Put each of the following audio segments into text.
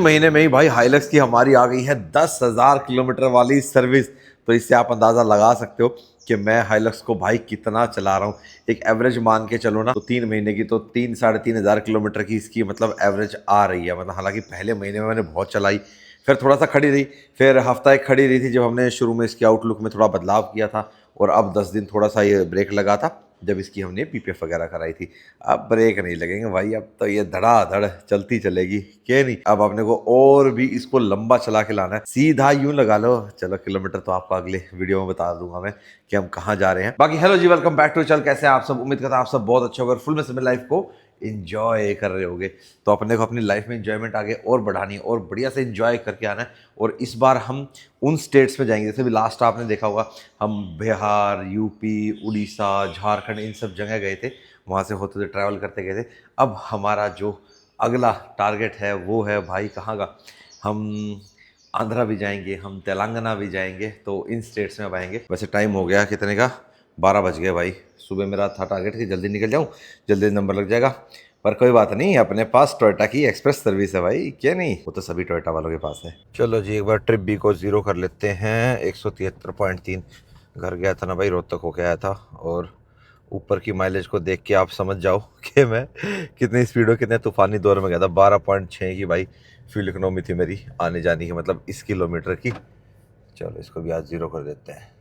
महीने में ही भाई हाइलक्स की हमारी आ गई है 10,000 किलोमीटर वाली सर्विस। तो इससे आप अंदाज़ा लगा सकते हो कि मैं हाइलक्स को भाई कितना चला रहा हूँ। एक एवरेज मान के चलो ना, तो 3 महीने की तो 3-3.5 हज़ार किलोमीटर की इसकी मतलब एवरेज आ रही है। मतलब हालांकि पहले महीने में मैंने बहुत चलाई, फिर थोड़ा सा खड़ी रही, फिर हफ्ता एक खड़ी रही थी जब हमने शुरू में इसकी आउटलुक में थोड़ा बदलाव किया था, और अब 10 दिन थोड़ा सा ये ब्रेक लगा था जब इसकी हमने पीपीएफ वगैरह कराई थी। अब ब्रेक नहीं लगेंगे भाई, अब तो ये धड़ाधड़ चलती चलेगी, के नहीं। अब अपने को और भी इसको लंबा चला के लाना है, सीधा यूं लगा लो। चलो किलोमीटर तो आपको अगले वीडियो में बता दूंगा मैं कि हम कहाँ जा रहे हैं। बाकी hello ji, welcome back to चल। कैसे हैं आप सब? उम्मीद करता हूं आप सब बहुत अच्छे होगा, फुल में समय लाइफ को इंजॉय कर रहे होगे। तो अपने को अपनी लाइफ में इंजॉयमेंट आगे और बढ़ानी है और बढ़िया से इंजॉय करके आना है। और इस बार हम उन स्टेट्स में जाएंगे, जैसे भी लास्ट आपने देखा होगा हम बिहार, यूपी, उड़ीसा, झारखंड, इन सब जगह गए थे, वहाँ से होते हुए ट्रैवल करते गए थे। अब हमारा जो अगला टारगेट है वो है भाई कहाँ का, हम आंध्रा भी जाएंगे, हम तेलंगाना भी जाएंगे। तो इन स्टेट्स में अब आएंगे। वैसे टाइम हो गया कितने का, 12 बज गए भाई। सुबह मेरा था टारगेट कि जल्दी निकल जाऊँ, जल्दी नंबर लग जाएगा। पर कोई बात नहीं, अपने पास टोयोटा की एक्सप्रेस सर्विस है भाई, क्या नहीं, वो तो सभी टोयोटा वालों के पास है। चलो जी, एक बार ट्रिप बी को ज़ीरो कर लेते हैं। 173.3 घर गया था ना भाई, रोहतक होके आया था। और ऊपर की माइलेज को देख के आप समझ जाओ कि मैं कितनी स्पीड में कितने तूफानी दौर में गया था। 12.6 की भाई फ्यूल इकोनॉमी थी मेरी आने जाने की, मतलब इस किलोमीटर की। चलो इसको भी आज ज़ीरो कर देते हैं,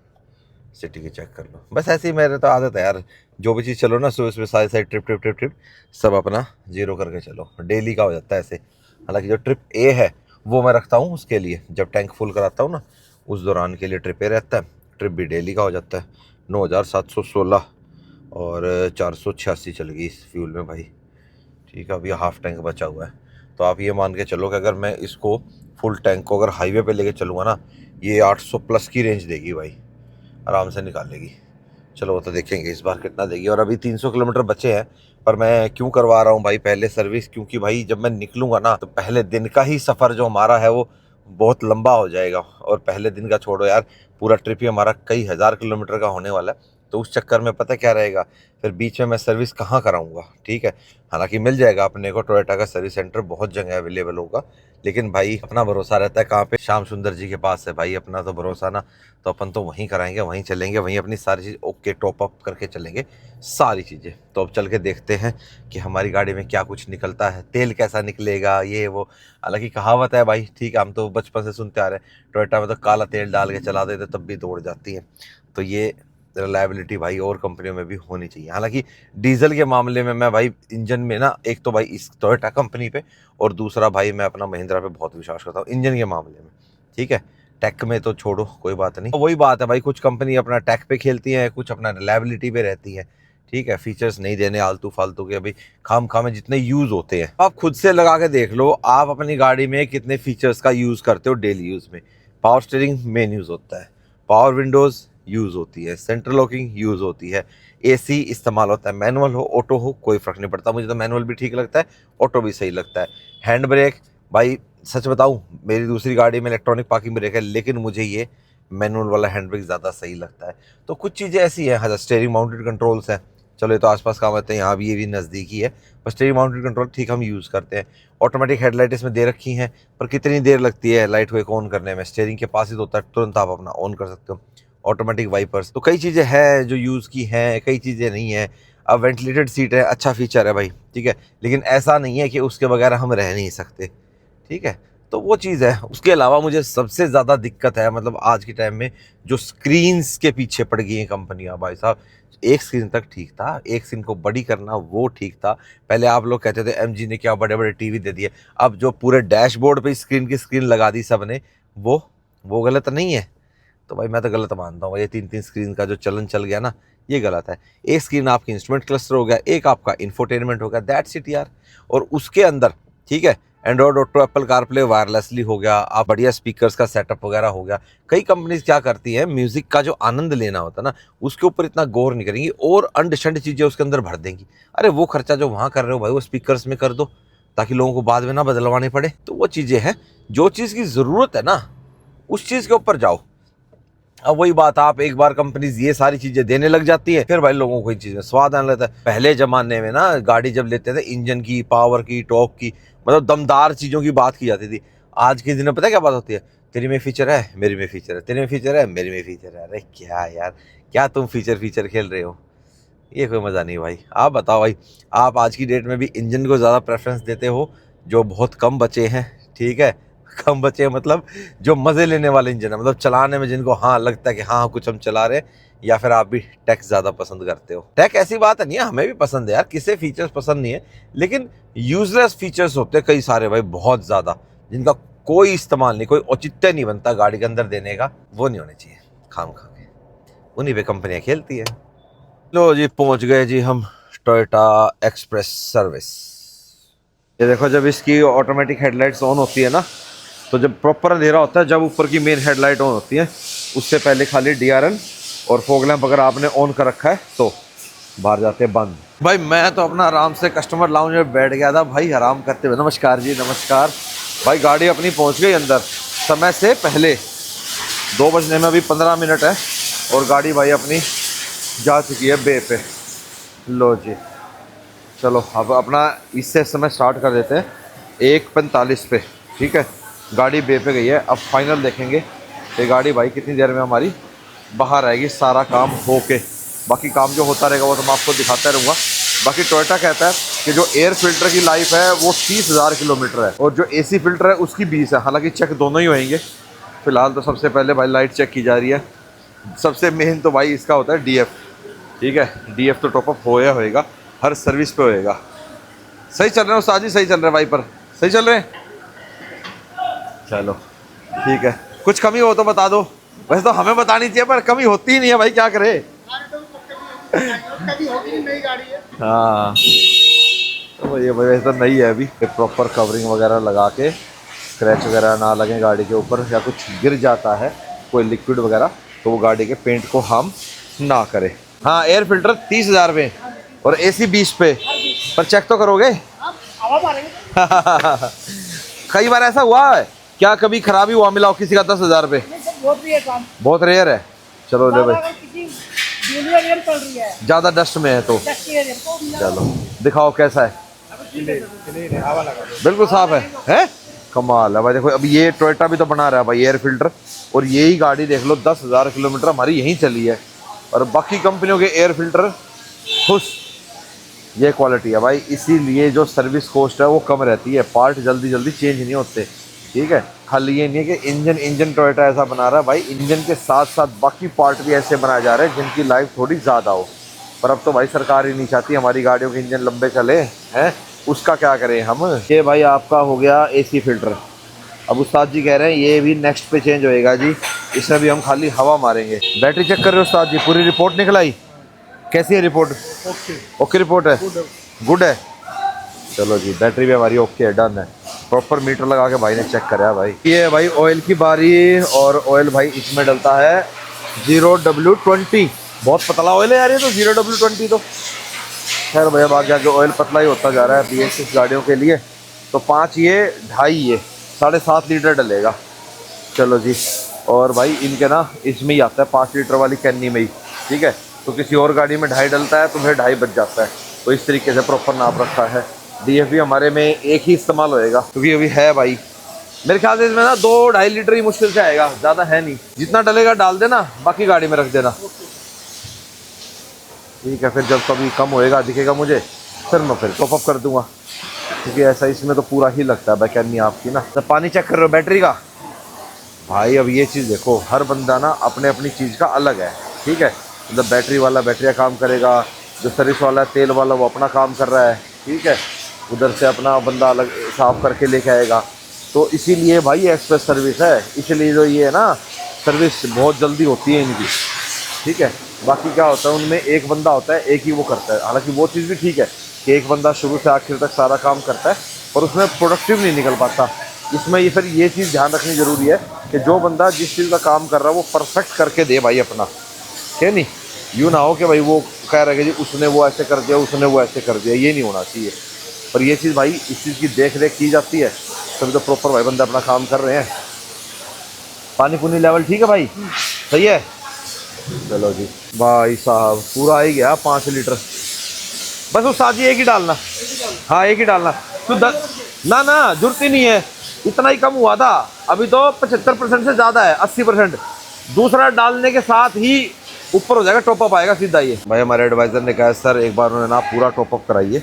सिटी की चेक कर लो। बस ऐसे ही मेरे तो आदत है यार, जो भी चीज़ चलो ना सुबह सुबह सारी सारी ट्रिप ट्रिप ट्रिप ट्रिप सब अपना जीरो करके चलो, डेली का हो जाता है ऐसे। हालांकि जो ट्रिप ए है वो मैं रखता हूँ उसके लिए, जब टैंक फुल कराता हूँ ना उस दौरान के लिए ट्रिप ए रहता है। ट्रिप भी डेली का हो जाता है। 9,716 और 486 चल गई इस फ्यूल में भाई। ठीक है, अभी हाफ टैंक बचा हुआ है। तो आप ये मान के चलो कि अगर मैं इसको फुल टैंक को अगर हाईवे पे लेके चलूँगा ना, ये 800 प्लस की रेंज देगी भाई, आराम से निकाल लेगी। चलो वो तो देखेंगे इस बार कितना देगी। और अभी 300 किलोमीटर बचे हैं। पर मैं क्यों करवा रहा हूँ भाई पहले सर्विस, क्योंकि भाई जब मैं निकलूंगा ना तो पहले दिन का ही सफ़र जो हमारा है वो बहुत लंबा हो जाएगा। और पहले दिन का छोड़ो यार, पूरा ट्रिप ही हमारा कई हज़ार किलोमीटर का होने वाला है। तो उस चक्कर में पता क्या रहेगा, फिर बीच में मैं सर्विस कहाँ कराऊंगा। ठीक है, हालांकि मिल जाएगा अपने को, टोयोटा का सर्विस सेंटर बहुत जगह अवेलेबल होगा। लेकिन भाई अपना भरोसा रहता है कहाँ पे, श्याम सुंदर जी के पास है भाई अपना तो भरोसा ना। तो अपन तो वहीं कराएंगे, वहीं चलेंगे, वहीं अपनी सारी चीज़ ओके टॉप अप करके चलेंगे सारी चीज़ें। तो अब चल के देखते हैं कि हमारी गाड़ी में क्या कुछ निकलता है, तेल कैसा निकलेगा, ये वो। हालांकि कहावत है भाई, ठीक है, हम तो बचपन से सुनते आ रहे हैं टोयोटा में तो काला तेल डाल के चला देते तब भी दौड़ जाती है। तो ये रिलायबिलिटी भाई और कंपनियों में भी होनी चाहिए। हालांकि डीजल के मामले में मैं भाई इंजन में ना, एक तो भाई इस टोयोटा कंपनी पे, और दूसरा भाई मैं अपना महिंद्रा पे बहुत विश्वास करता हूँ इंजन के मामले में। ठीक है, टेक में तो छोड़ो, कोई बात नहीं। तो वही बात है भाई, कुछ कंपनी अपना टेक पे खेलती हैं, कुछ अपना रिलायबिलिटी पे रहती है। ठीक है, फीचर्स नहीं देने आलतू फालतू के, अभी खाम खाम में जितने यूज होते हैं। आप खुद से लगा के देख लो, आप अपनी गाड़ी में कितने फीचर्स का यूज करते हो डेली यूज में। पावर स्टीयरिंग मेन यूज होता है, पावर विंडोज यूज होती है, सेंट्रल लॉकिंग यूज होती है, एसी इस्तेमाल होता है। मैनुअल हो ऑटो हो कोई फर्क नहीं पड़ता, मुझे तो मैनुअल भी ठीक लगता है, ऑटो भी सही लगता है। हैंड ब्रेक भाई सच बताऊं, मेरी दूसरी गाड़ी में इलेक्ट्रॉनिक पार्किंग ब्रेक है, लेकिन मुझे ये मैनुअल वाला हैंड ब्रेक ज़्यादा सही लगता है। तो कुछ चीज़ें ऐसी हैं। हाँ, स्टेयरिंग माउंटेड कंट्रोल्स हैं, चलो ये तो आसपास काम आते हैं, यहाँ भी ये भी नज़दीकी है। पर स्टेयरिंग माउंटेड कंट्रोल ठीक हम यूज़ करते हैं। ऑटोमेटिक हेडलाइट इसमें दे रखी हैं, पर कितनी देर लगती है लाइट को एक ऑन करने में, स्टेयरिंग के पास ही तो होता है, तुरंत आप अपना ऑन कर सकते हो। ऑटोमेटिक वाइपर्स, तो कई चीज़ें हैं जो यूज़ की हैं, कई चीज़ें नहीं हैं। अब वेंटिलेटेड सीट है, अच्छा फीचर है भाई, ठीक है, लेकिन ऐसा नहीं है कि उसके बगैर हम रह नहीं सकते। ठीक है, तो वो चीज़ है। उसके अलावा मुझे सबसे ज़्यादा दिक्कत है, मतलब आज के टाइम में जो स्क्रीन्स के पीछे पड़ गई हैं कंपनियां भाई साहब। एक स्क्रीन तक ठीक था, एक स्क्रीन को बड़ी करना वो ठीक था। पहले आप लोग कहते थे एमजी ने क्या बड़े बड़े टीवी दे दिए, अब जो पूरे डैशबोर्ड पे स्क्रीन की स्क्रीन लगा दी सबने, वो गलत नहीं है। तो भाई मैं तो गलत मानता हूँ, ये 3-3 स्क्रीन का जो चलन चल गया ना, ये गलत है। एक स्क्रीन आपकी इंस्ट्रूमेंट क्लस्टर हो गया, एक आपका इंफोटेनमेंट हो गया, दैट्स इट यार। और उसके अंदर ठीक है, Android auto, Apple CarPlay wirelessly हो गया, आप बढ़िया स्पीकर्स का सेटअप वगैरह हो गया। कई कंपनीज क्या करती है, म्यूजिक का जो आनंद लेना होता है ना उसके ऊपर इतना गौर नहीं करेंगी और अंडशंड चीजें उसके अंदर भर देंगी। अरे वो खर्चा जो वहां कर रहे हो भाई वो स्पीकर्स में कर दो, ताकि लोगों को बाद में ना बदलवाने पड़े। तो वो चीजें हैं, जो चीज की जरूरत है ना उस चीज के ऊपर जाओ। अब वही बात, आप एक बार कंपनीज ये सारी चीजें देने लग जाती है, फिर भाई लोगों को इन चीज में स्वाद आने लगता है। पहले जमाने में ना गाड़ी जब लेते थे, इंजन की पावर की, टॉर्क की, मतलब दमदार चीजों की बात की जाती थी। आज के दिनों पता है क्या बात होती है? तेरी में फीचर है, मेरी में फीचर है, तेरे में फीचर है, मेरी में फीचर है। अरे क्या यार, क्या तुम फीचर फीचर खेल रहे हो? ये कोई मजा नहीं भाई। आप बताओ भाई, आप आज की डेट में भी इंजन को ज्यादा प्रेफरेंस देते हो, जो बहुत कम बचे हैं, ठीक है, कम बचे हैं मतलब जो मजे लेने वाले इंजन है, मतलब चलाने में जिनको हाँ लगता है कि हाँ कुछ हम चला रहे हैं, या फिर आप भी टेक ज्यादा पसंद करते हो? टेक ऐसी बात नहीं है, हमें भी पसंद है यार, किसे फीचर्स पसंद नहीं है, लेकिन यूजलेस फीचर्स होते हैं कई सारे भाई, बहुत ज्यादा, जिनका कोई इस्तेमाल नहीं, कोई औचित्य नहीं बनता गाड़ी के अंदर देने का, वो नहीं होने चाहिए खाम खा के, उन्हीं पे कंपनियां खेलती है। लो जी, पहुंच गए जी हम टोयोटा एक्सप्रेस सर्विस। ये देखो, जब इसकी ऑटोमेटिक हेडलाइट्स ऑन होती है ना, तो जब प्रॉपर अंधेरा होता है, जब ऊपर की मेन हेडलाइट ऑन होती है, उससे पहले खाली डीआरएल और फॉग लैंप अगर आपने ऑन कर रखा है तो बाहर जाते हैं बंद। भाई मैं तो अपना आराम से कस्टमर लाउंज में बैठ गया था भाई, आराम करते हुए। नमस्कार जी, नमस्कार। भाई गाड़ी अपनी पहुंच गई अंदर समय से पहले, 2 बजने में अभी 15 मिनट है, और गाड़ी भाई अपनी जा चुकी है बे पे। लो जी, चलो अब अपना इससे समय स्टार्ट कर देते हैं 1:45 पे, ठीक है। गाड़ी बे पे गई है, अब फाइनल देखेंगे ये गाड़ी भाई कितनी देर में हमारी बाहर आएगी, सारा काम होके। बाकी काम जो होता रहेगा वो तो मैं आपको दिखाता रहूँगा। बाकी टोयोटा कहता है कि जो एयर फिल्टर की लाइफ है वो 30,000 किलोमीटर है, और जो एसी फिल्टर है उसकी 20 है। हालांकि चेक दोनों ही होंगे। फिलहाल तो सबसे पहले भाई लाइट चेक की जा रही है। सबसे मेन तो भाई इसका होता है डीएफ, ठीक है। डीएफ तो टॉपअप होएगा, हर सर्विस पे होएगा। सही चल रहे हैं उस्ताद जी, सही चल रहे हैं वाइपर, सही चल रहे हैं। चलो ठीक है, कुछ कमी हो तो बता दो। वैसे तो हमें बतानी चाहिए, पर कमी होती ही नहीं है भाई, क्या करे। हाँ तो ये वैसे तो नहीं है अभी। प्रॉपर कवरिंग वगैरह लगा के, स्क्रैच वगैरह ना लगे गाड़ी के ऊपर, या कुछ गिर जाता है कोई लिक्विड वगैरह तो वो गाड़ी के पेंट को हार्म ना करे। हाँ, एयर फिल्टर 30,000 पे और एसी 20 पे, पर चेक तो करोगे? कई बार ऐसा हुआ है क्या, कभी खराबी हुआ मिला हो किसी का 10,000 पे? बहुत रेयर है। चलो ले भाई, ज्यादा डस्ट में है तो चलो दिखाओ कैसा है। बिल्कुल साफ है? कमाल है भाई। देखो अब ये टोयोटा भी तो बना रहा है भाई एयर फिल्टर, और यही गाड़ी देख लो 10,000 किलोमीटर हमारी यहीं चली है, और बाकी कंपनियों के एयर फिल्टर खुश। ये क्वालिटी है भाई, इसीलिए जो सर्विस कॉस्ट है वो कम रहती है, पार्ट जल्दी जल्दी चेंज नहीं होते, ठीक है। खाली ये नहीं है कि इंजन टोयोटा ऐसा बना रहा है भाई, इंजन के साथ साथ बाकी पार्ट भी ऐसे बनाए जा रहे हैं जिनकी लाइफ थोड़ी ज़्यादा हो। पर अब तो भाई सरकार ही नहीं चाहती हमारी गाड़ियों के इंजन लंबे चले हैं, उसका क्या करें हम। ये भाई आपका हो गया एसी फिल्टर। अब उस्ताद जी कह रहे हैं ये भी नेक्स्ट पे चेंज होएगा जी, इसमें भी हम खाली हवा मारेंगे। बैटरी चेक कर रहे हो उस्ताद जी? पूरी रिपोर्ट निकल आई? कैसी है रिपोर्ट? ओके रिपोर्ट है, गुड है। चलो जी, बैटरी भी हमारी ओके है, डन है। प्रॉपर मीटर लगा के भाई ने चेक करा है भाई। ये है भाई ऑयल की बारी, और ऑयल भाई इसमें डलता है 0W20। बहुत पतला ऑयल है यार ये तो, 0W20 तो खैर भैया आगे आगे ऑयल पतला ही होता जा रहा है BS6 गाड़ियों के लिए। तो 5 ये 2.5 ये 7.5 लीटर डलेगा। चलो जी, और भाई इनके ना इसमें ही आता है 5 लीटर वाली कैनी में ही, ठीक है। तो किसी और गाड़ी में 2.5 डलता है तो फिर 2.5 बच जाता है। तो इस तरीके से प्रॉपर नाप रखा है। DF भी हमारे में एक ही इस्तेमाल होएगा, क्योंकि अभी है भाई मेरे ख्याल से इसमें ना 2-2.5 लीटर ही मुश्किल से आएगा, ज़्यादा है नहीं। जितना डलेगा डाल देना, बाकी गाड़ी में रख देना, ठीक है। फिर जब कभी कम होएगा दिखेगा मुझे, फिर मैं फिर टॉपअप कर दूंगा, क्योंकि ऐसा इसमें तो पूरा ही लगता है बैकैनी आपकी ना। तो पानी चेक कर रहे हो बैटरी का भाई? अब ये चीज़ देखो, हर बंदा ना अपने अपनी चीज़ का अलग है, ठीक है। मतलब बैटरी वाला बैटरी का काम करेगा, जो सर्विस वाला है तेल वाला वो अपना काम कर रहा है, ठीक है। उधर से अपना बंदा अलग साफ़ करके लेके आएगा। तो इसीलिए भाई एक्सप्रेस सर्विस है, इसलिए जो ये है ना सर्विस बहुत जल्दी होती है इनकी, ठीक है। बाकी क्या होता है उनमें एक बंदा होता है, एक ही वो करता है। हालांकि वो चीज़ भी ठीक है कि एक बंदा शुरू से आखिर तक सारा काम करता है, और उसमें प्रोडक्टिव नहीं निकल पाता। इसमें ये फिर ये चीज़ ध्यान रखनी ज़रूरी है कि जो बंदा जिस चीज़ का काम कर रहा है वो परफेक्ट करके दे भाई अपना, है नहीं। यूँ ना हो कि भाई वो कह रहा है कि जी उसने वो ऐसे कर दिया, उसने वो ऐसे कर दिया, ये नहीं होना चाहिए। पर ये चीज़ भाई, इस चीज़ की देख रेख की जाती है, तभी तो प्रॉपर भाई बंदे अपना काम कर रहे हैं। पानी पुनी लेवल ठीक है भाई? सही है। चलो जी भाई साहब पूरा ही गया 5 लीटर। बस वो साजी एक ही डालना। हाँ एक ही डालना। तो ना ना जरूरत ही नहीं है, इतना ही कम हुआ था। अभी तो 75% से ज़्यादा है, 80%। दूसरा डालने के साथ ही ऊपर हो जाएगा, टॉपअप आएगा सीधा। ये भाई हमारे एडवाइज़र ने कहा सर एक बार उन्होंने ना पूरा टॉपअप कराइए,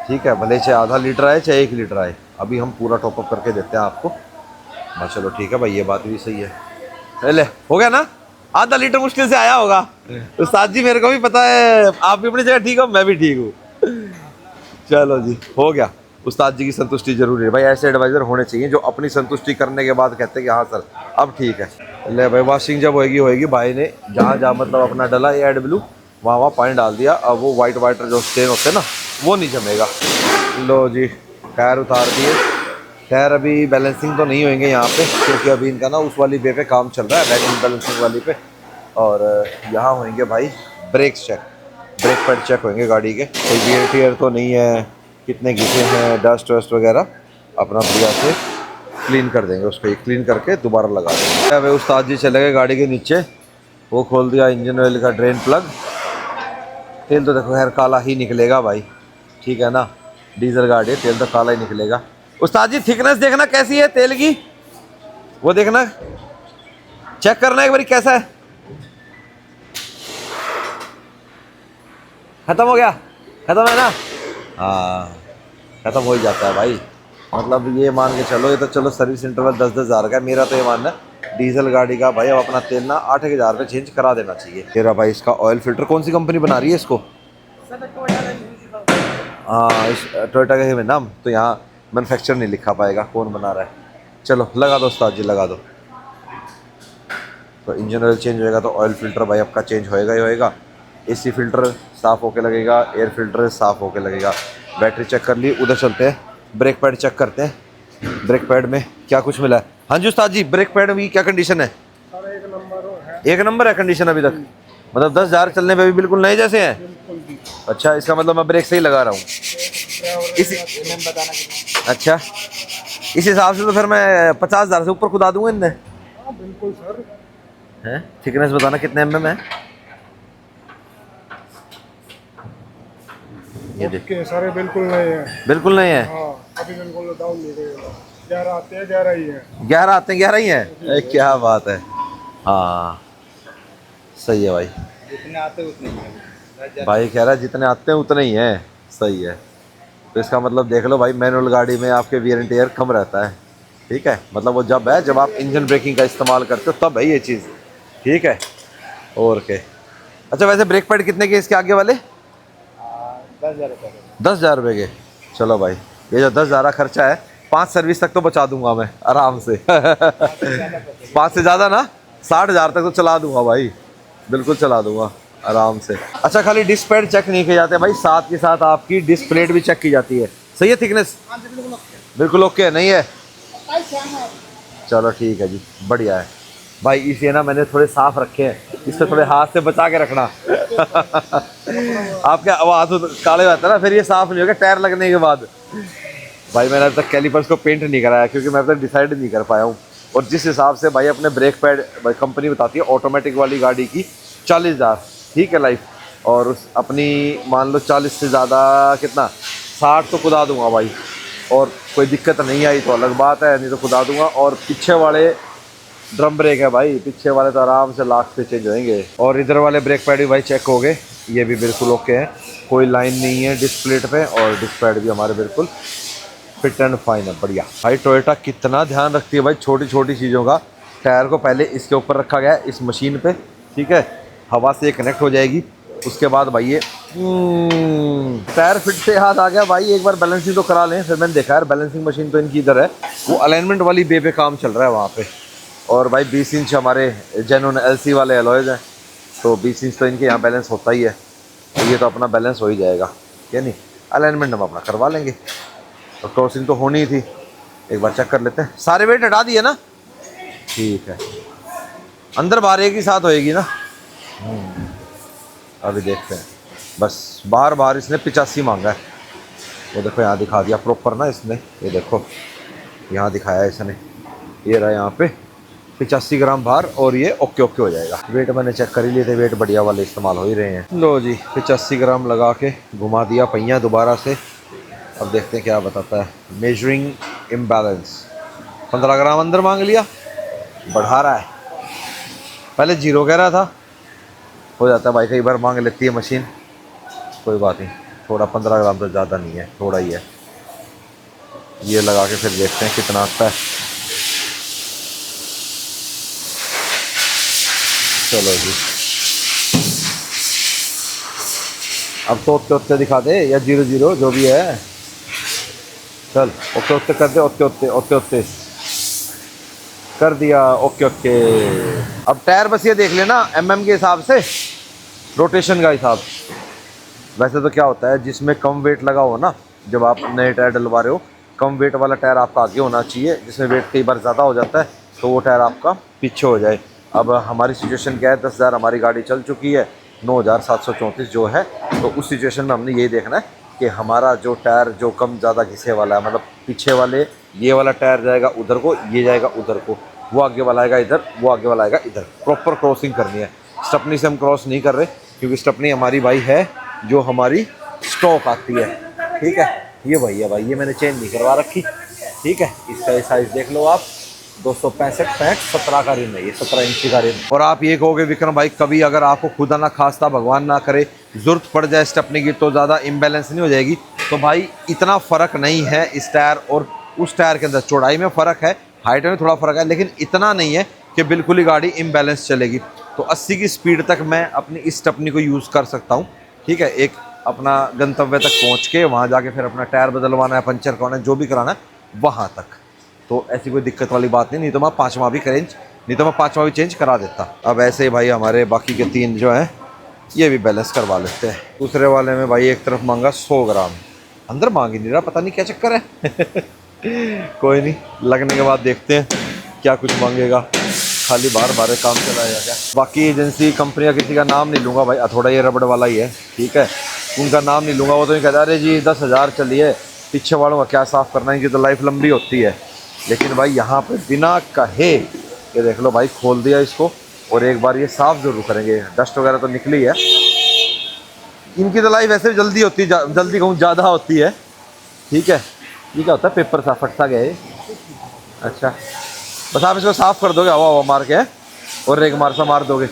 ठीक है, भले चाहे आधा लीटर आए चाहे 1 लीटर आए, अभी हम पूरा टॉपअप करके देते हैं आपको। हाँ चलो ठीक है भाई, ये बात भी सही है। ले हो गया ना, आधा लीटर मुश्किल से आया होगा। उस्ताद जी मेरे को भी पता है, आप भी अपनी जगह ठीक हो, मैं भी ठीक हूँ। चलो जी हो गया। उस्ताद जी की संतुष्टि जरूरी है भाई, ऐसे एडवाइज़र होने चाहिए जो अपनी संतुष्टि करने के बाद कहते हैं कि हाँ सर अब ठीक है। ले भाई वॉशिंग जब होएगी भाई ने जहाँ जहाँ मतलब अपना डला ये एड ब्लू वहाँ वहाँ पानी डाल दिया। अब वो वाइट वाइटर जो स्टेन होते हैं ना वो नहीं जमेगा। लो जी टायर उतार दिए। टायर अभी बैलेंसिंग तो नहीं होंगे यहाँ पे, क्योंकि अभी इनका ना उस वाली वे पे काम चल रहा है, बैलेंसिंग बैलेंसिंग वाली पे। और यहाँ होंगे भाई brakes check, brake pad check होंगे गाड़ी के, कोई वियर टियर तो नहीं है, कितने घिसे हैं, डस्ट वस्ट वगैरह अपना बढ़िया से क्लीन कर देंगे उसको, ये क्लीन करके दोबारा लगा देंगे। अब उस्ताद जी चले गए गाड़ी के नीचे, वो खोल दिया इंजन ऑयल का ड्रेन प्लग। तेल तो देखो खैर काला ही निकलेगा भाई, ठीक है ना, डीजल गाड़ी है, तेल तो काला ही निकलेगा। उस्ताद जी थिकनेस देखना कैसी है तेल की, वो देखना चेक करना एक बार कैसा है। खत्म हो गया, खत्म है ना, हाँ खत्म हो ही जाता है भाई। मतलब ये मान के चलो, ये तो चलो सर्विस इंटरवल 10-10 हज़ार का है, मेरा तो ये मानना है डीजल गाड़ी का भाई अब अपना तेल ना 8-1 हज़ार पे चेंज करा देना चाहिए। तेरा भाई इसका ऑयल फिल्टर कौन सी कंपनी बना रही है इसको? हाँ इस टोयोटा के में नाम तो यहाँ मैन्युफैक्चर नहीं लिखा पाएगा कौन बना रहा है। चलो लगा दो उस्ताद जी लगा दो। तो इंजन ऑयल चेंज होएगा तो ऑयल फिल्टर भाई आपका चेंज होएगा ही होएगा। एसी फिल्टर साफ़ होके लगेगा, एयर फिल्टर साफ़ होके लगेगा। बैटरी चेक कर ली, उधर चलते हैं ब्रेक पैड चेक करते हैं। ब्रेक पैड में क्या कुछ मिला है? हाँ जी उस्ताद जी ब्रेक पैड में क्या कंडीशन है? एक नंबर है कंडीशन अभी तक, मतलब 10 हज़ार चलने पे भी बिल्कुल नए जैसे हैं। अच्छा इसका मतलब मैं ब्रेक सही लगा रहा हूँ अच्छा इस हिसाब से तो फिर मैं 50 हज़ार से ऊपर खुदा दूंगा इनने। बिल्कुल सर है थिकनेस बताना कितने mm है? ये देख सारे बिल्कुल नहीं है, बिल्कुल नहीं है। हाँ अभी बिल्कुल डाउन नहीं गए, 11 आते हैं 11 ही है, 11 आते हैं 11 ही है, क्या बात है। हाँ सही है भाई, जितने आते हैं उतने ही है भाई कह रहा है जितने आते हैं उतने ही हैं, सही है। तो इसका मतलब देख लो भाई मैनुअल गाड़ी में आपके वियर एंड टियर कम रहता है, ठीक है, मतलब वो जब है जब आप इंजन ब्रेकिंग का इस्तेमाल करते हो तब है ये चीज़, ठीक है। और क्या अच्छा वैसे ब्रेक पैड कितने के इसके आगे वाले? 10,000 रुपये। 10,000 रुपये के। चलो भाई ये जो 10,000 का खर्चा है 5 सर्विस तक तो बचा दूंगा मैं आराम से 5 से ज़्यादा ना 60,000 तक तो चला दूंगा भाई, बिल्कुल चला दूंगा आराम से। अच्छा खाली डिस्क पैड चेक नहीं किए जाते भाई, साथ के साथ आपकी डिस्क प्लेट भी चेक की जाती है, सही है थिकनेस? बिल्कुल ओके नहीं है? चलो ठीक है जी बढ़िया है भाई। इसे ना मैंने थोड़े साफ रखे हैं, इससे थोड़े हाथ से बचा के रखना आपके आवाज़ तो काले होता है ना, फिर ये साफ नहीं होगा टायर लगने के बाद। भाई मैंने अभी तक कैलिपर्स को पेंट नहीं कराया क्योंकि मैं अभी तक डिसाइड नहीं कर पाया हूँ। और जिस हिसाब से भाई अपने ब्रेक पैड भाई कंपनी बताती है ऑटोमेटिक वाली गाड़ी की 40,000 ठीक है लाइफ, और उस अपनी मान लो 40 से ज़्यादा कितना 60 तो खुदा दूंगा भाई, और कोई दिक्कत नहीं आई तो अलग बात है, नहीं तो खुदा दूंगा। और पीछे वाले ड्रम ब्रेक है भाई, पीछे वाले तो आराम से लाख पे चेंज होंगे। और इधर वाले ब्रेक पैड भी भाई चेक हो गए, ये भी बिल्कुल ओके हैं, कोई लाइन नहीं है डिस्क प्लेट पे, और डिस्क पैड भी हमारे बिल्कुल फिट एंड फाइन है बढ़िया। भाई टोयोटा कितना ध्यान रखती है भाई छोटी छोटी चीज़ों का। टायर को पहले इसके ऊपर रखा गया है इस मशीन पे, ठीक है, हवा से कनेक्ट हो जाएगी, उसके बाद भाई ये टायर फिट से हाथ आ गया भाई। एक बार बैलेंसिंग तो करा लें, फिर मैंने देखा यार बैलेंसिंग मशीन तो इनकी इधर है, वो अलाइनमेंट वाली बे पे काम चल रहा है वहाँ पे। और भाई 20 इंच हमारे जेन्युइन LC वाले एलॉयज़ हैं, तो 20 इंच तो इनके यहाँ बैलेंस होता ही है, तो ये तो अपना बैलेंस हो ही जाएगा, क्या नहीं, अलाइनमेंट हम अपना करवा लेंगे। तो क्रॉसिंग तो होनी ही थी, एक बार चेक कर लेते हैं। सारे वेट हटा दिए ना, ठीक है, अंदर बाहर एक ही साथ होएगी ना। अभी देखते हैं, बस बार बार इसने 85 मांगा है, वो देखो यहाँ दिखा दिया प्रॉपर ना इसने, ये देखो यहाँ दिखाया है इसने, ये रहा यहाँ पे 85 ग्राम भार और ये ओके ओके हो जाएगा। वेट मैंने चेक कर ही लिए थे, वेट बढ़िया वाले इस्तेमाल हो ही रहे हैं। लो जी 85 ग्राम लगा के घुमा दिया पहिया दोबारा से। अब देखते हैं क्या बताता है। मेजरिंग इम्बैलेंस 15 ग्राम अंदर मांग लिया, बढ़ा रहा है। पहले 0 कह रहा था, हो जाता है भाई, कई बार मांग लेती है मशीन, कोई बात नहीं। थोड़ा 15 ग्राम तो ज़्यादा नहीं है, थोड़ा ही है। ये लगा के फिर देखते हैं कितना आता है। चलो जी, अब तो ओते ओते दिखा दे या 0 जो भी है। चल ओके ओके कर दे, ओके ओके ओके ओके कर दिया, ओके ओके। अब टायर बस ये देख लेना mm के हिसाब से, रोटेशन का हिसाब। वैसे तो क्या होता है, जिसमें कम वेट लगा हो ना, जब आप नए टायर डलवा रहे हो, कम वेट वाला टायर आपका आगे होना चाहिए। जिसमें वेट कई बार ज़्यादा हो जाता है तो वो टायर आपका पीछे हो जाए। अब हमारी सिचुएशन क्या है, 10,000 हमारी गाड़ी चल चुकी है, 9,734 जो है। तो उस सिचुएशन में हमने ये देखना है कि हमारा जो टायर जो कम ज़्यादा घिसे वाला है, मतलब पीछे वाले, ये वाला टायर जाएगा उधर को, ये जाएगा उधर को, वो आगे वाला आएगा इधर, वो आगे वाला आएगा इधर। प्रॉपर क्रॉसिंग करनी है। स्टपनी से हम क्रॉस नहीं कर रहे, क्योंकि स्टपनी हमारी भाई है जो हमारी स्टॉक आती है। ठीक है, ये भाई है भाई, ये मैंने चेंज नहीं करवा रखी। ठीक है, इसका साइज़ देख लो आप, 265 17 का रिम है ये, 17 इंची का रिम। और आप ये कहोगे विक्रम भाई, कभी अगर आपको खुदा ना खास्ता भगवान ना करे ज़रूरत पड़ जाए स्टेपनी की, तो ज़्यादा इम्बैलेंस नहीं हो जाएगी? तो भाई इतना फ़र्क नहीं है इस टायर और उस टायर के अंदर। चौड़ाई में फ़र्क है, हाइट में थोड़ा फ़र्क है, लेकिन इतना नहीं है कि बिल्कुल ही गाड़ी इम्बैलेंस चलेगी। तो 80 की स्पीड तक मैं अपनी इस स्टेपनी को यूज़ कर सकता हूँ। ठीक है, एक अपना गंतव्य तक पहुँच के वहाँ जाके फिर अपना टायर बदलवाना है, पंचर करवाना है, जो भी कराना है वहाँ तक, तो ऐसी कोई दिक्कत वाली बात नहीं तो मैं 5वां भी चेंज करा देता। अब ऐसे ही भाई हमारे बाकी के 3 जो हैं ये भी बैलेंस करवा लेते हैं। दूसरे वाले में भाई एक तरफ मांगा 100 ग्राम, अंदर मांग ही नहीं रहा, पता नहीं क्या चक्कर है। कोई नहीं, लगने के बाद देखते हैं क्या कुछ मांगेगा। खाली बार बार काम चलाएगा क्या। बाकी एजेंसी कंपनी का किसी का नाम नहीं लूँगा भाई, थोड़ा ये रबड़ वाला ही है। ठीक है, उनका नाम नहीं लूँगा। वो तो नहीं कहता अरे जी 10,000 चलिए, पीछे वालों का क्या साफ़ करना है, इनकी तो लाइफ लंबी होती है। लेकिन भाई यहाँ पे बिना कहे, ये देख लो भाई, खोल दिया इसको और एक बार ये साफ़ ज़रूर करेंगे। डस्ट वगैरह तो निकली है, इनकी तो लाइफ वैसे भी जल्दी होती है, जल्दी कहूँ ज़्यादा होती है। ठीक है, ये क्या होता है, पेपर सा फटता गया है। अच्छा, बस आप इसको साफ़ कर दोगे हवा मार के, और एक मार सा मार दोगे।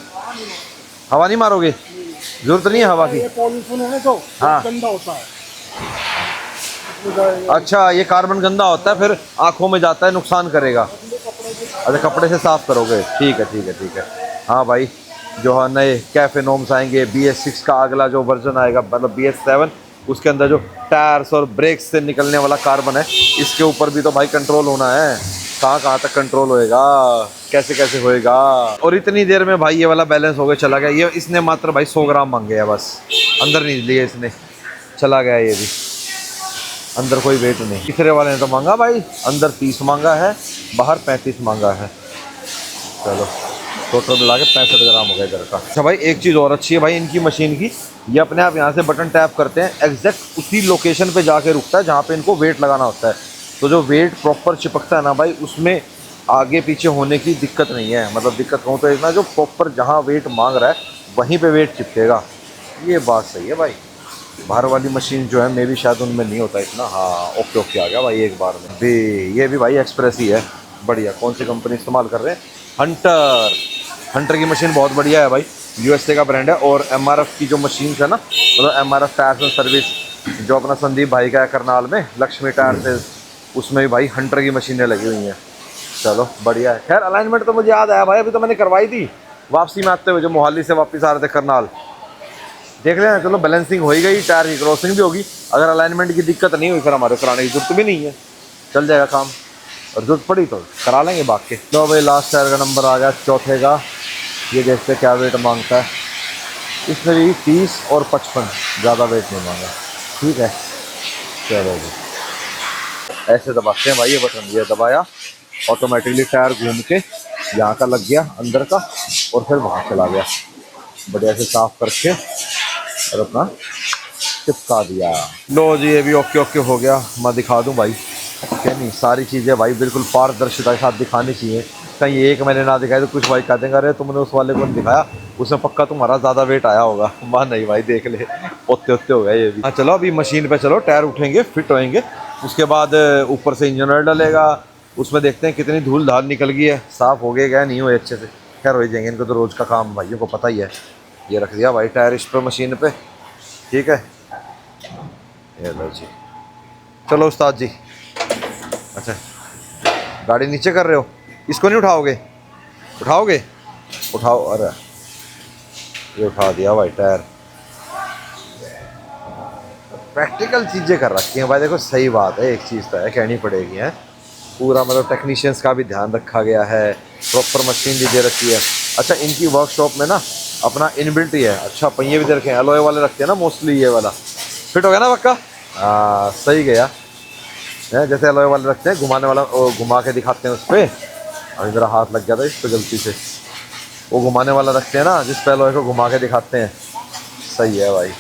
हवा नहीं मारोगे, ज़रूरत नहीं है हवा की। पॉल्यूशन है तो हाँ, गंदा होता है। अच्छा, ये कार्बन गंदा होता है, फिर आँखों में जाता है, नुकसान करेगा। अच्छा, कपड़े से साफ़ करोगे, ठीक है ठीक है ठीक है। हाँ भाई, जो है नए कैफे नॉर्म्स आएंगे, BS6 का अगला जो वर्जन आएगा, मतलब BS7, उसके अंदर जो टायर्स और ब्रेक्स से निकलने वाला कार्बन है, इसके ऊपर भी तो भाई कंट्रोल होना है। कहाँ तक कंट्रोल होएगा, कैसे कैसे होएगा। और इतनी देर में भाई ये वाला बैलेंस हो गया, चला गया। ये इसने मात्र भाई 100 ग्राम मांगे है बस, अंदर नहीं लिए इसने, चला गया ये भी, अंदर कोई वेट नहीं। तीसरे वाले ने तो मांगा भाई, अंदर 30 मांगा है, बाहर 35 मांगा है। चलो, टोटल मिला के 65 ग्राम हो गया इधर का। अच्छा भाई, एक चीज़ और अच्छी है भाई इनकी मशीन की, ये अपने आप यहाँ से बटन टैप करते हैं, एग्जैक्ट उसी लोकेशन पे जाके रुकता है जहाँ पे इनको वेट लगाना होता है। तो जो वेट प्रॉपर चिपकता है ना भाई, उसमें आगे पीछे होने की दिक्कत नहीं है। मतलब दिक्कत कहूँ तो इतना, जो प्रॉपर जहाँ वेट मांग रहा है वहीं पे वेट चिपकेगा। ये बात सही है भाई। बाहर वाली मशीन जो है, मे भी शायद उनमें नहीं होता इतना। हाँ, ओके ओके आ गया भाई एक बार में भी। ये भी भाई एक्सप्रेस ही है, बढ़िया। कौन सी कंपनी इस्तेमाल कर रहे हैं? हंटर की मशीन बहुत बढ़िया है भाई, USA का ब्रांड है। और MRF की जो मशीन है ना, मतलब MRF टायर्स एंड सर्विस, जो अपना संदीप भाई का है करनाल में, लक्ष्मी टायर से, उसमें भी भाई हंटर की मशीनें लगी हुई हैं। चलो बढ़िया है। खैर, अलाइनमेंट तो मुझे याद आया भाई, अभी तो मैंने करवाई थी वापसी में आते हुए, जो मोहाली से वापस आ रहे थे करनाल। देख लेना, चलो बैलेंसिंग हो ही गई, टायर की क्रॉसिंग भी होगी। अगर अलाइनमेंट की दिक्कत नहीं हुई फिर हमारे कराने की जरूरत भी नहीं है, चल जाएगा काम। और जरूरत पड़ी तो करा लेंगे बाकी। तो भाई लास्ट टायर का नंबर आ गया, चौथे का। ये देखते क्या वेट मांगता है। इसमें भी 30 और 55, ज़्यादा वेट नहीं मांगा। ठीक है, चलो जी, ऐसे दबाते हैं भाई ये बटन। ये दबाया, ऑटोमेटिकली टायर घूम के यहाँ का लग गया अंदर का, और फिर वहाँ चला गया। बढ़िया से साफ करके और अपना चिपका दिया। लो जी, ये भी ओके ओके हो गया। मैं दिखा दूं भाई, क्या नहीं, सारी चीज़ें भाई बिल्कुल पारदर्शिता के साथ दिखानी चाहिए। कहीं एक मैंने ना दिखाया तो कुछ भाई कह देंगे अरे तुमने उस वाले को नहीं दिखाया, उसमें पक्का तुम्हारा ज़्यादा वेट आया होगा। मां नहीं भाई, देख ले ओते ओते हो गया ये भी। हाँ चलो अभी मशीन पे चलो, टायर उठेंगे, फिट होएंगे, उसके बाद ऊपर से इंजन ऑयल डलेगा, उसमें देखते हैं कितनी धूल धाल निकल गई है, साफ़ हो गए क्या नहीं हुए अच्छे से। खैर हो जाएंगे, इनको तो रोज़ का काम भाइयों को पता ही है। ये रख दिया भाई टायर इस पर मशीन पे, ठीक है। ये लो जी, चलो उस्ताद जी। अच्छा गाड़ी नीचे कर रहे हो, इसको नहीं उठाओगे? उठाओगे? उठाओ। अरे ये उठा दिया भाई टायर। प्रैक्टिकल चीज़ें कर रखी हैं भाई, देखो सही बात है, एक चीज़ तो है कहनी पड़ेगी है, पूरा मतलब टेक्नीशियंस का भी ध्यान रखा गया है, प्रॉपर मशीन भी दे रखी है। अच्छा इनकी वर्कशॉप में ना अपना इनबिल्ट ही है। अच्छा पहिए भी दे रखे हैं, एलॉय वाले रखते हैं ना मोस्टली, ये वाला फिट हो गया ना पक्का? हाँ सही गया है, जैसे एलॉय वाले रखते हैं, घुमाने वाला वो घुमा के दिखाते हैं उस पर। अभी मेरा हाथ लग गया था इस पर गलती से, वो घुमाने वाला रखते हैं ना जिस पे एलॉय को घुमा के दिखाते हैं। सही है भाई,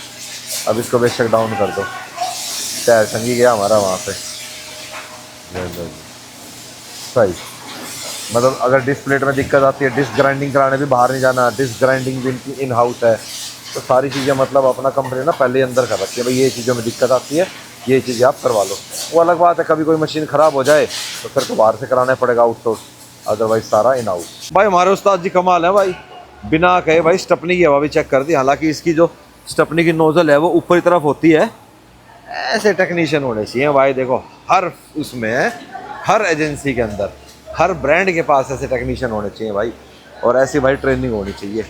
अब इसको बेशक डाउन कर दो, टायर टंगी गया हमारा वहाँ पे। सही, मतलब अगर डिस्क प्लेट में दिक्कत आती है, डिस्क ग्राइंडिंग कराने भी बाहर नहीं जाना, डिस्क ग्राइंडिंग भी इनकी इन हाउस है, तो सारी चीज़ें मतलब अपना कंपनी ना पहले अंदर कर रखी है भाई, ये चीज़ों में दिक्कत आती है, ये चीज़ें आप करवा लो। वो अलग बात है कभी कोई मशीन ख़राब हो जाए तो फिर तो बाहर से कराना पड़ेगा आउटसोर्स, अदरवाइज सारा इन हाउस। भाई हमारे उस्ताद जी कमाल है भाई, बिना कहे भाई स्टपनी की हवा भी चेक कर दी। हालांकि इसकी जो स्टपनी की नोज़ल है वो ऊपर की तरफ होती है, ऐसे टेक्नीशियन होने चाहिए भाई। देखो हर उसमें, हर एजेंसी के अंदर, हर ब्रांड के पास ऐसे टेक्नीशियन होने चाहिए भाई, और ऐसी भाई ट्रेनिंग होनी चाहिए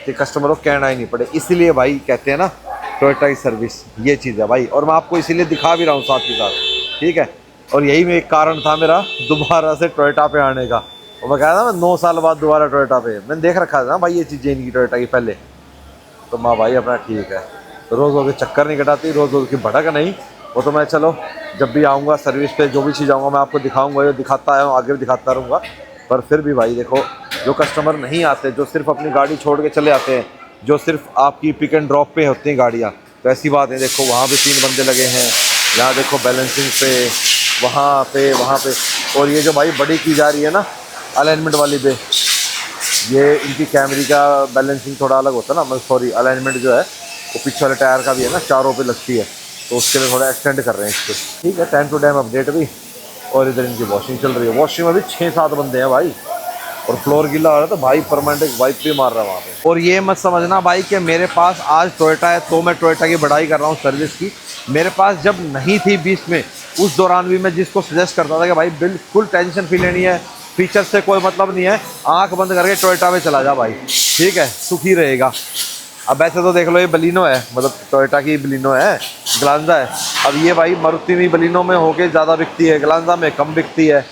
कि कस्टमर को कहना ही नहीं पड़े। इसीलिए भाई कहते हैं ना टोयोटा की सर्विस, ये चीज़ है भाई, और मैं आपको इसीलिए दिखा भी रहा हूँ साथ ही साथ, ठीक है। और यही में एक कारण था मेरा दोबारा से टोयोटा पे आने का, और मैं कह रहा था मैं 9 साल बाद दोबारा टोयोटा पे, मैंने देख रखा था ना भाई ये चीज़ें इनकी टोयोटा की पहले, तो माँ भाई अपना ठीक है, रोज़ रोज़ के चक्कर नहीं कटाती, रोज़ रोज़ की भटक नहीं। वो तो मैं चलो जब भी आऊँगा सर्विस पे जो भी चीज़ आऊँगा मैं आपको दिखाऊँगा, ये दिखाता आया हूँ आगे भी दिखाता रहूँगा। पर फिर भी भाई देखो, जो कस्टमर नहीं आते, जो सिर्फ अपनी गाड़ी छोड़ के चले आते हैं, जो सिर्फ आपकी पिक एंड ड्रॉप पे होती हैं गाड़ियाँ, तो ऐसी बात है। देखो वहाँ भी 3 बंदे लगे हैं, यहाँ देखो बैलेंसिंग पे, वहाँ पे, और ये जो भाई बड़ी की जा रही है ना अलाइनमेंट वाली पे, ये इनकी कैमरी का बैलेंसिंग थोड़ा अलग होता है ना, मतलब सॉरी अलाइनमेंट जो है वो पीछे वाले टायर का भी है ना, चारों पे लगती है, तो उसके लिए थोड़ा एक्सटेंड कर रहे हैं इसको, ठीक है। टाइम टू टाइम अपडेट भी। और इधर इनकी वॉशिंग चल रही है, वॉशिंग में भी 6-7 बंदे हैं भाई, और फ्लोर गीला हो रहा है तो भाई परमानेंट एक वाइप भी मार रहा है वहाँ पे। और ये मत समझना भाई कि मेरे पास आज टोयोटा है तो मैं टोयोटा की बढ़ाई कर रहा हूँ सर्विस की। मेरे पास जब नहीं थी 20 में, उस दौरान भी मैं जिसको सजेस्ट करता था कि भाई बिल्कुल टेंशन फी लेनी है, फीचर से कोई मतलब नहीं है, आंख बंद करके टोयोटा में चला जा भाई, ठीक है, सुखी रहेगा। अब ऐसे तो देख लो ये बलिनो है, मतलब टोयोटा की बलिनो है, ग्लांजा है। अब ये भाई मारुति में बलिनो में होके ज़्यादा बिकती है, ग्लांजा में कम बिकती है,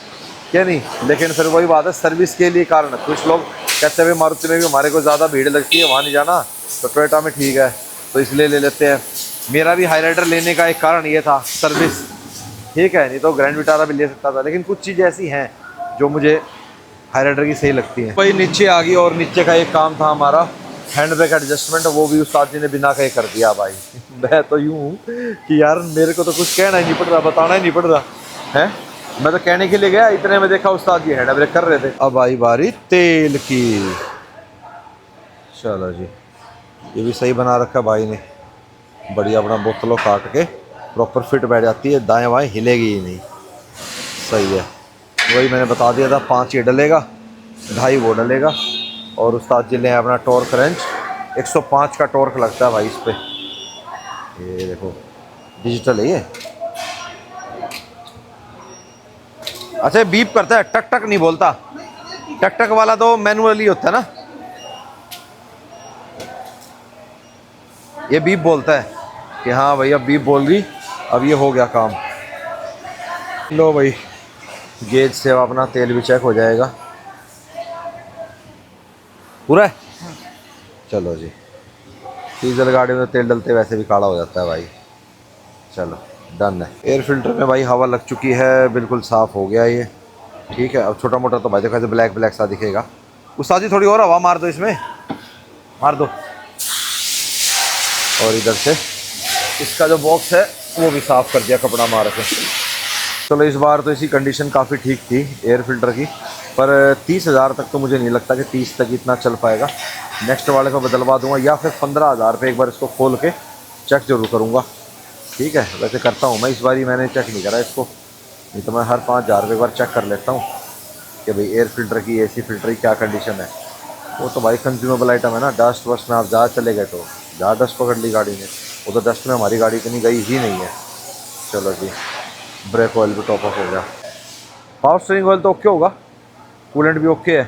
क्या नहीं। लेकिन फिर वही बात है, सर्विस के लिए कारण है। कुछ लोग कहते हैं भाई मारुति में भी हमारे को ज़्यादा भीड़ लगती है, वहाँ नहीं जाना, तो टोयोटा में ठीक है, तो इसलिए ले लेते हैं। मेरा भी हाईराइडर लेने का एक कारण ये था, सर्विस, ठीक है, नहीं तो ग्रैंड विटारा भी ले सकता था। लेकिन कुछ चीज़ें ऐसी हैं जो मुझे हाईराइडर की सही लगती है। भाई नीचे आ गई, और नीचे का एक काम था हमारा हैंड ब्रेक एडजस्टमेंट, वो भी उस्ताद जी ने बिना कहे कर दिया भाई। मैं तो यूँ हूँ कि यार मेरे को तो कुछ कहना ही नहीं पड़ रहा, बताना ही नहीं पड़ रहा है, मैं तो कहने के लिए गया, इतने में देखा उस्ताद जी हैंड ब्रेक कर रहे थे। अब आई बारी तेल की, चलो जी, ये भी सही बना रखा भाई ने, बढ़िया अपना बोतलों काट के प्रॉपर फिट बैठ जाती है, दाएँ बाएँ हिलेगी ही नहीं, सही है। वही मैंने बता दिया था, 5 ये डलेगा, 2.5 वो डलेगा। और उस्ताद जी ले अपना टॉर्क रेंच, 105 का टॉर्क लगता है भाई इस पर, ये देखो डिजिटल है ये। अच्छा बीप करता है, टक टक नहीं बोलता, टक टक वाला तो मैनुअली होता है ना, ये बीप बोलता है कि हाँ भाई अब बीप बोल गई, अब ये हो गया काम। लो भाई गेज से अपना तेल भी चेक हो जाएगा पूरा है। चलो जी, डीजल गाड़ी में तेल डलते वैसे भी काला हो जाता है भाई, चलो डन है। एयर फिल्टर में भाई हवा लग चुकी है, बिल्कुल साफ़ हो गया ये, ठीक है। अब छोटा मोटा तो भाई देखो ऐसे ब्लैक ब्लैक सा दिखेगा। उस्ताद जी थोड़ी और हवा मार दो इसमें, मार दो। और इधर से इसका जो बॉक्स है वो भी साफ़ कर दिया कपड़ा मार के। चलो इस बार तो इसकी कंडीशन काफ़ी ठीक थी एयर फिल्टर की, पर 30,000 तक तो मुझे नहीं लगता कि 30 तक इतना चल पाएगा। नेक्स्ट वाले को बदलवा दूंगा या फिर 15,000 पे एक बार इसको खोल के चेक जरूर करूँगा। ठीक है, वैसे करता हूँ मैं, इस बारी मैंने चेक नहीं करा इसको, नहीं तो मैं हर 5,000 रुपये एक बार चेक कर लेता हूँ कि भाई एयर फिल्टर की, एसी फिल्टर की क्या कंडीशन है। वो तो भाई कंज्यूमेबल आइटम है ना, डस्ट वस्ट में आप ज़्यादा चले गए तो ज़्यादा डस्ट पकड़ ली गाड़ी ने, वो तो डस्ट में हमारी गाड़ी इतनी गई ही नहीं है। चलो जी, ब्रेक ऑयल भी टॉप अप हो गया, पावर स्टीयरिंग ऑयल तो ओके होगा, कूलेंट भी ओके है,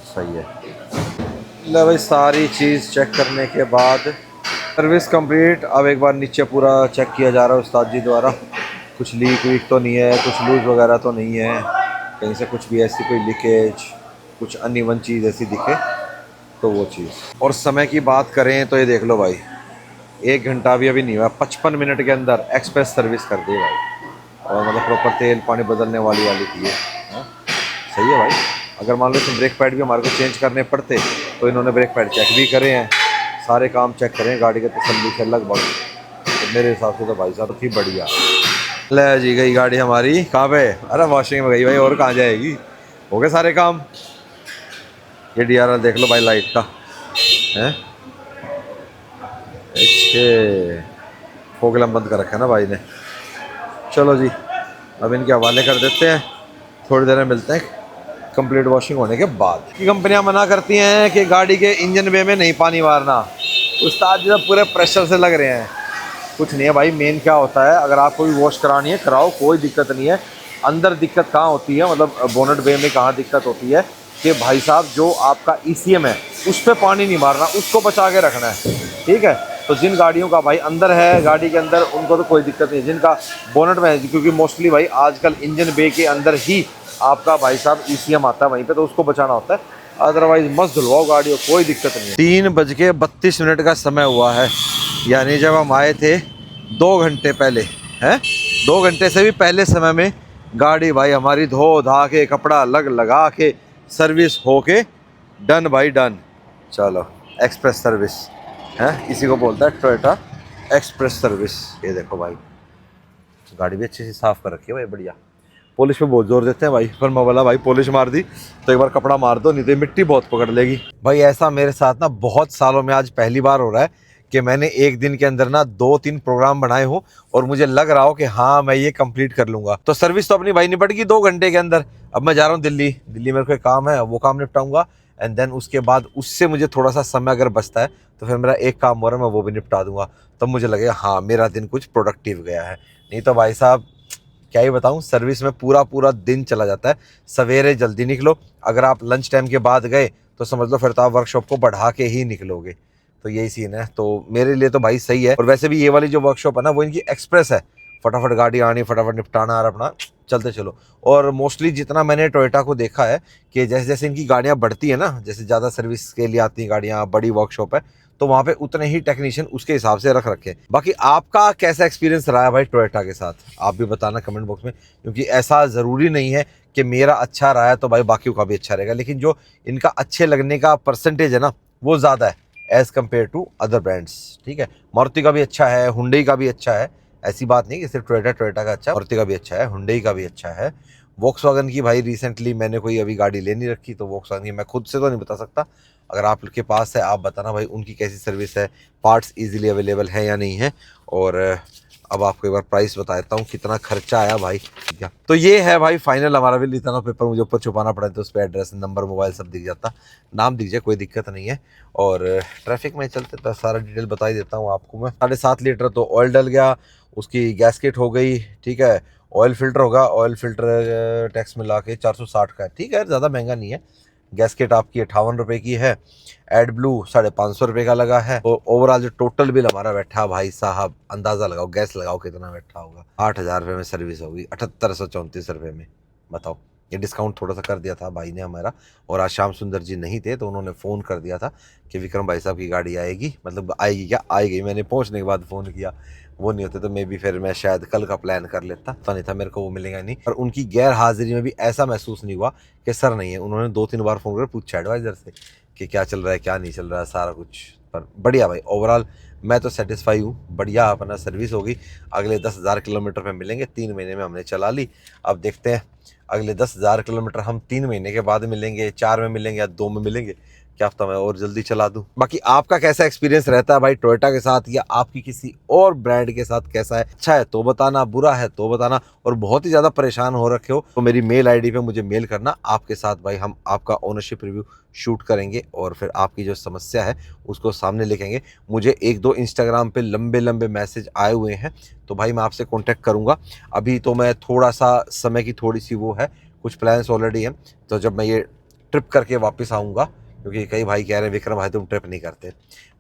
सही है। ले भाई सारी चीज़ चेक करने के बाद सर्विस कंप्लीट। अब एक बार नीचे पूरा चेक किया जा रहा है उस्ताद जी द्वारा, कुछ लीक वीक तो नहीं है, कुछ लूज वगैरह तो नहीं है, कहीं से कुछ भी ऐसी कोई लीकेज, कुछ अनइवन चीज़ ऐसी दिखे तो वो चीज़। और समय की बात करें तो ये देख लो भाई, 1 घंटा भी अभी नहीं हुआ, 55 मिनट के अंदर एक्सप्रेस सर्विस कर दी भाई। और मतलब प्रॉपर तेल पानी बदलने वाली थी ये। हाँ, सही है भाई। अगर मान लो इसमें ब्रेक पैड भी हमारे को चेंज करने पड़ते तो इन्होंने ब्रेक पैड चेक भी करे हैं, सारे काम चेक करें गाड़ी के तसल्ली से लगभग, तो मेरे हिसाब से तो भाई साहब थी बढ़िया। ले जी गई गाड़ी हमारी कहाँ पे, अरे वॉशिंग में गई भाई, और कहाँ जाएगी, हो गए सारे काम। ये DRL देख लो भाई लाइट का है, अच्छे फोगलम बंद कर रखा है ना भाई ने। चलो जी, अब इनके हवाले कर देते हैं, थोड़ी देर में मिलते हैं कंप्लीट वॉशिंग होने के बाद। ये कंपनियां मना करती हैं कि गाड़ी के इंजन बे में नहीं पानी मारना, उस्ताद जी पूरे प्रेशर से लग रहे हैं। कुछ नहीं है भाई, मेन क्या होता है, अगर आपको भी वॉश करानी है कराओ, कोई दिक्कत नहीं है। अंदर दिक्कत कहाँ होती है, मतलब बोनट बे में कहाँ दिक्कत होती है कि भाई साहब जो आपका ECM है उस पर पानी नहीं मारना, उसको बचा के रखना है। ठीक है, तो जिन गाड़ियों का भाई अंदर है गाड़ी के अंदर उनको तो कोई दिक्कत नहीं है, जिनका बोनट में है, क्योंकि मोस्टली भाई आजकल इंजन बे के अंदर ही आपका भाई साहब ECM आता है वहीं पे, तो उसको बचाना होता है। अदरवाइज मस्त धुलवाओ गाड़ी, कोई दिक्कत नहीं है। 3:32 का समय हुआ है, यानी जब हम आए थे 2 घंटे पहले हैं, 2 घंटे से भी पहले समय में गाड़ी भाई हमारी धो धा के कपड़ा लगा के सर्विस होके डन भाई डन। चलो एक्सप्रेस सर्विस है, इसी को बोलता है टोयोटा एक्सप्रेस सर्विस। ये देखो भाई गाड़ी भी अच्छी सी साफ़ कर रखी है भाई, बढ़िया। पॉलिश पे बहुत जोर देते हैं भाई, पर मैं बोला भाई पॉलिश मार दी तो एक बार कपड़ा मार दो, नहीं तो मिट्टी बहुत पकड़ लेगी भाई। ऐसा मेरे साथ ना बहुत सालों में आज पहली बार हो रहा है कि मैंने एक दिन के अंदर ना 2-3 प्रोग्राम बनाए हो और मुझे लग रहा हो कि हाँ मैं ये कंप्लीट कर लूँगा। तो सर्विस तो अपनी भाई निपट गई 2 घंटे के अंदर। अब मैं जा रहा हूँ दिल्ली मेरे को एक काम है, वो काम निपटाऊंगा, एंड देन उसके बाद उससे मुझे थोड़ा सा समय अगर बचता है तो फिर मेरा एक काम हो रहा है मैं वो भी निपटा दूंगा, तब मुझे लगेगा हाँ मेरा दिन कुछ प्रोडक्टिव गया है। नहीं तो भाई साहब क्या ही बताऊं, सर्विस में पूरा दिन चला जाता है। सवेरे जल्दी निकलो, अगर आप लंच टाइम के बाद गए तो समझ लो फिर तो आप वर्कशॉप को बढ़ा के ही निकलोगे, तो यही सीन है। तो मेरे लिए तो भाई सही है। और वैसे भी ये वाली जो वर्कशॉप है ना वो इनकी एक्सप्रेस है, फटाफट गाड़ी आनी, फटाफट निपटाना और अपना चलते चलो। और मोस्टली जितना मैंने टोयोटा को देखा है कि जैसे जैसे इनकी गाड़ियाँ बढ़ती है ना, जैसे ज़्यादा सर्विस के लिए आती हैं गाड़ियाँ, बड़ी वर्कशॉप है, तो वहाँ पे उतने ही टेक्नीशियन उसके हिसाब से रख रखे। बाकी आपका कैसा एक्सपीरियंस रहा है भाई टोयोटा के साथ, आप भी बताना कमेंट बॉक्स में, क्योंकि ऐसा ज़रूरी नहीं है कि मेरा अच्छा रहा है तो भाई बाकियों का भी अच्छा रहेगा, लेकिन जो इनका अच्छे लगने का परसेंटेज है ना वो ज़्यादा है as compare to other brands. ठीक है, मारुति का भी अच्छा है, हुंडई का भी अच्छा है, ऐसी बात नहीं कि सिर्फ टोयोटा का अच्छा है, मारुति का भी अच्छा है, हुंडई का भी अच्छा है। वोक्सवैगन की भाई रिसेंटली मैंने कोई अभी गाड़ी ले नहीं रखी, तो वोक्सवैगन की मैं खुद से तो नहीं बता सकता, अगर आपके पास है आप बताना भाई उनकी कैसी सर्विस है, पार्ट्स इजीली अवेलेबल है या नहीं है। और अब आपको एक बार प्राइस बता देता हूँ कितना खर्चा आया भाई। क्या तो ये है भाई फाइनल हमारा बिल, इतना पेपर मुझे ऊपर छुपाना पड़ा तो उस पर एड्रेस नंबर मोबाइल सब दिख जाता, नाम दिख जाए कोई दिक्कत नहीं है। और ट्रैफिक में चलते तो सारा डिटेल बता ही देता हूँ आपको मैं। 7.5 लीटर तो ऑयल डल गया, उसकी गैसकेट हो गई, ठीक है, ऑयल फिल्टर होगा, ऑयल फिल्टर टैक्स मिला के 460 का है, ठीक है, ज़्यादा महंगा नहीं है। गैसकेट आपकी 58 रुपये की है, एड ब्लू 550 रुपये का लगा है। और ओवरऑल जो टोटल बिल हमारा बैठा भाई साहब, अंदाज़ा लगाओ, गैस लगाओ कितना बैठा होगा, 8,000 रुपये में सर्विस होगी, 7834 रुपये में। बताओ, ये डिस्काउंट थोड़ा सा कर दिया था भाई ने हमारा, और आज श्याम सुंदर जी नहीं थे तो उन्होंने फ़ोन कर दिया था कि विक्रम भाई साहब की गाड़ी आएगी, मतलब आएगी क्या आएगी, मैंने पहुंचने के बाद फ़ोन किया, वो नहीं होते तो मे भी फिर मैं शायद कल का प्लान कर लेता, तो नहीं था मेरे को वो मिलेगा नहीं। और उनकी गैर हाजिरी में भी ऐसा महसूस नहीं हुआ कि सर नहीं है, उन्होंने 2-3 बार फ़ोन कर पूछा एडवाइज़र से कि क्या चल रहा है क्या नहीं चल रहा है सारा कुछ। पर बढ़िया भाई, ओवरऑल मैं तो सेटिस्फाई हूँ, बढ़िया अपना सर्विस होगी। अगले 10,000 किलोमीटर पे मिलेंगे, 3 महीने में हमने चला ली। अब देखते हैं अगले 10,000 किलोमीटर हम 3 महीने के बाद मिलेंगे, 4 में मिलेंगे या 2 में मिलेंगे, क्या पता मैं और जल्दी चला दूं। बाकी आपका कैसा एक्सपीरियंस रहता है भाई टोयोटा के साथ, या आपकी किसी और ब्रांड के साथ कैसा है? अच्छा है तो बताना, बुरा है तो बताना, और बहुत ही ज़्यादा परेशान हो रखे हो तो मेरी मेल आईडी पे मुझे मेल करना। आपके साथ भाई हम आपका ओनरशिप रिव्यू शूट करेंगे और फिर आपकी जो समस्या है उसको सामने लिखेंगे। मुझे 1-2 इंस्टाग्राम पे लंबे लंबे मैसेज आए हुए हैं, तो भाई मैं आपसे कॉन्टैक्ट करूँगा। अभी तो मैं थोड़ा सा समय की थोड़ी सी वो है, कुछ प्लान्स ऑलरेडी हैं, तो जब मैं ये ट्रिप करके वापस आऊँगा, क्योंकि कई भाई कह रहे हैं विक्रम भाई तुम ट्रिप नहीं करते।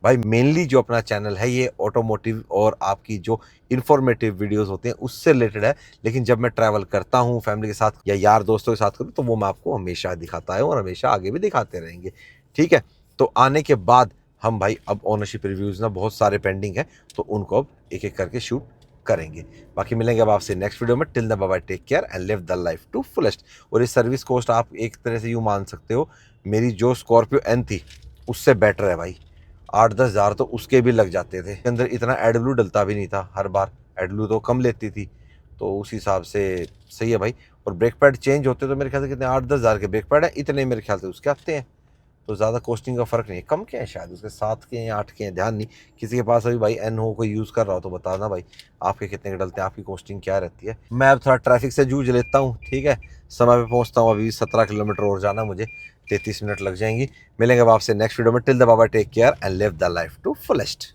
भाई मेनली जो अपना चैनल है ये ऑटोमोटिव और आपकी जो इन्फॉर्मेटिव वीडियोस होते हैं उससे रिलेटेड है, लेकिन जब मैं ट्रैवल करता हूँ फैमिली के साथ या यार दोस्तों के साथ करूँ तो वो मैं आपको हमेशा दिखाता है और हमेशा आगे भी दिखाते रहेंगे। ठीक है, तो आने के बाद हम भाई अब ओनरशिप रिव्यूज़ ना बहुत सारे पेंडिंग है, तो उनको अब एक एक करके शूट करेंगे। बाकी मिलेंगे अब आपसे नेक्स्ट वीडियो में। Till the bye bye, take care and live the life to fullest. और इस सर्विस कॉस्ट आप एक तरह से यूँ मान सकते हो मेरी जो स्कॉर्पियो एन थी उससे बेटर है भाई। 8-10 हज़ार तो उसके भी लग जाते थे, अंदर इतना एडब्ल्यू डलता भी नहीं था, हर बार एडब्ल्यू तो कम लेती थी, तो उस हिसाब से सही है भाई। और ब्रेक पैड चेंज होते तो मेरे ख्याल से कितने 8-10 हज़ार के ब्रेक पैड है, इतने मेरे ख्याल से उसके आते हैं, तो ज़्यादा कॉस्टिंग का फ़र्क नहीं है। कम के हैं शायद उसके, 7 के हैं या 8 के हैं, ध्यान नहीं। किसी के पास अभी भाई एन हो कोई यूज़ कर रहा हो तो बताना भाई आपके कितने के डलते हैं, आपकी कॉस्टिंग क्या रहती है। मैं अब थोड़ा ट्रैफिक से जूझ लेता हूँ, ठीक है, समय पे पहुँचता हूँ। अभी 17 किलोमीटर और जाना मुझे, 33 मिनट लग जाएंगी। मिलेंगे अब आपसे नेक्स्ट वीडियो में। Till the bye bye, take care and live the life to fullest.